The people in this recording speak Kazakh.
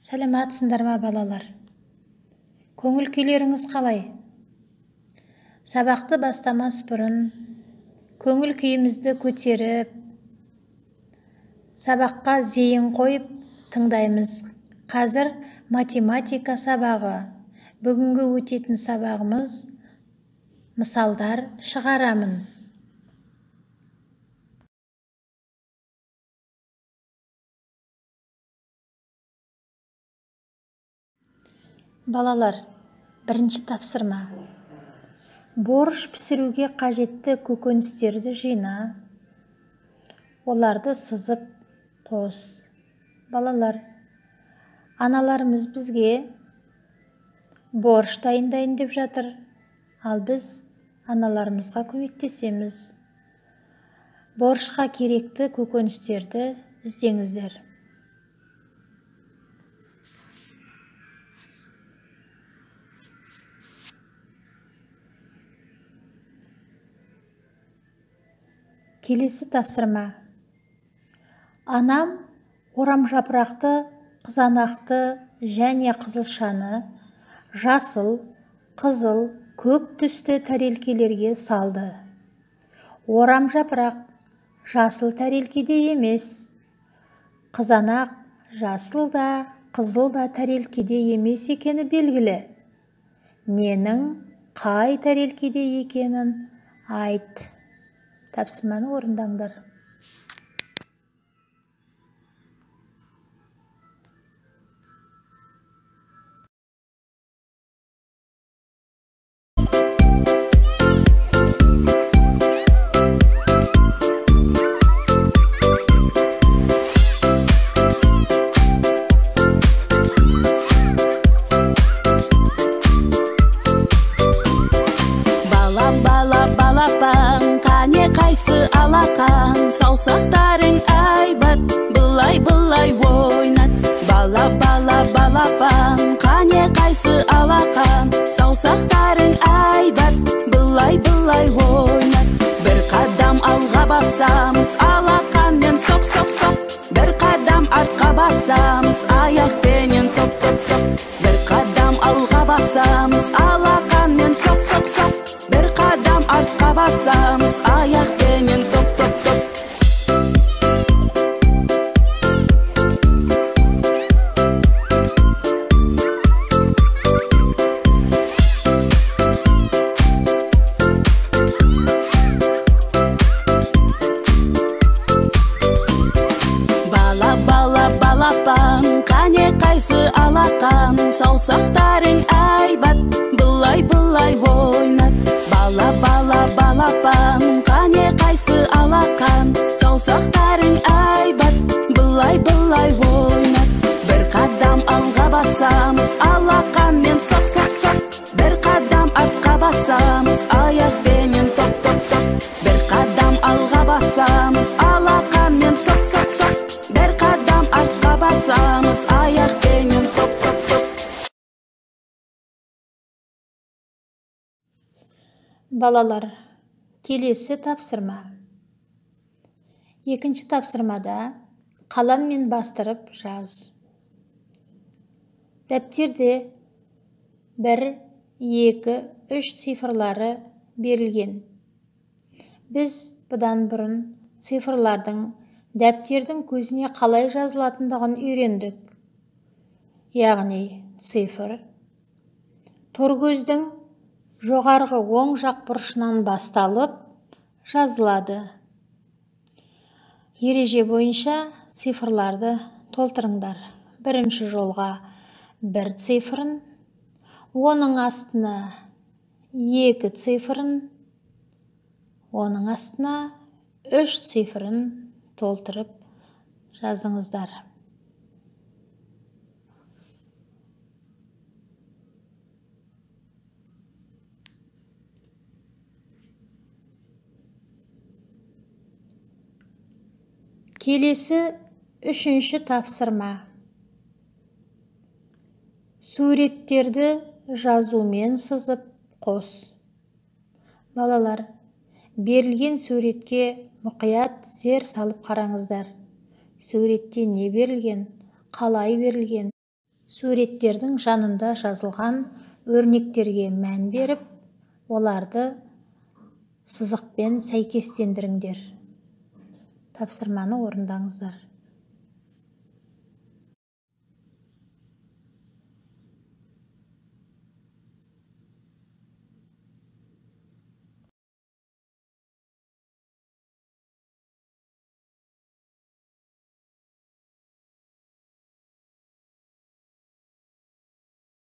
Сәлематсыңдар ма балалар? Көңіл күйлеріңіз қалай? Сабақты бастамас бұрын көңіл күйімізді көтеріп, сабаққа зейін қойып тыңдаймыз. Қазір математика сабағы. Бүгінгі өтетін сабағымыз мысалдар шығарамын. Балалар, бірінші тапсырма. Борщ пісіруге қажетті көкөністерді жина. Оларды сызып қос. Балалар, аналарымыз бізге борщ дайындайын деп жатыр, ал біз аналарымызға көмектесеміз. Борщқа керекті көкөністерді іздеңіздер. Келесі тапсырма. Анам орамжапырақты, қызанақты және қызылшаны жасыл, қызыл, көк түсті тәрелкелерге салды. Орамжапырақ жасыл тәрелкеде емес, қызанақ жасыл да, қызыл да тәрелкеде емес екені белгілі. Ненің қай тәрелкеде екенін айт. Тапсырманы орындаңдар. Қайсы алақан, саусақтарың айбат, былай ойнат. Балапан, қане қайсы алақан, саусақтарың айбат, былай ойнат. Бір қадам алға басамыз, алақанмен соқ. Бір қадам артқа басамыз, аяқпенен топ. Бір қадам алға басамыз, алақанмен соқ. Бір қадам артқа басамыз, аяқпенен топ. Балапан, қане қайсы алақан, саусақтарың айбат, былай ойнат. Балапан, қане қайсы алақан, саусақтарың айбат, былай ойнат. Бір қадам алға басамыз, алақанмен соқ. Бір қадам артқа басамыз, аяқпенен топ. Бір қадам алға басамыз, алақанмен соқ. Бір қадам артқа басамыз, аяқпенен топ. Балалар, келесі тапсырма. Екінші тапсырмада қаламмен бастырып жаз. Дәптерде 1, 2, 3 цифрлары берілген. Біз бұдан бұрын цифрлардың дәптердің көзіне қалай жазылатындығын үйрендік. Яғни цифр торкөздің жоғарғы оң жақ бұрышынан басталып жазылады. Ереже бойынша цифрларды толтырыңдар. Бірінші жолға 1 цифрын, оның астына 2 цифрын, оның астына 3 цифрын толтырып жазыңыздар. Келесі үшінші тапсырма. Суреттерді жазумен сызып қос. Балалар, берілген суретке мұқият зер салып қараңыздар. Суретте не берілген, қалай берілген. Суреттердің жанында жазылған өрнектерге мән беріп, оларды сызықпен сәйкестендіріңдер. Тапсырманы орындаңыздар.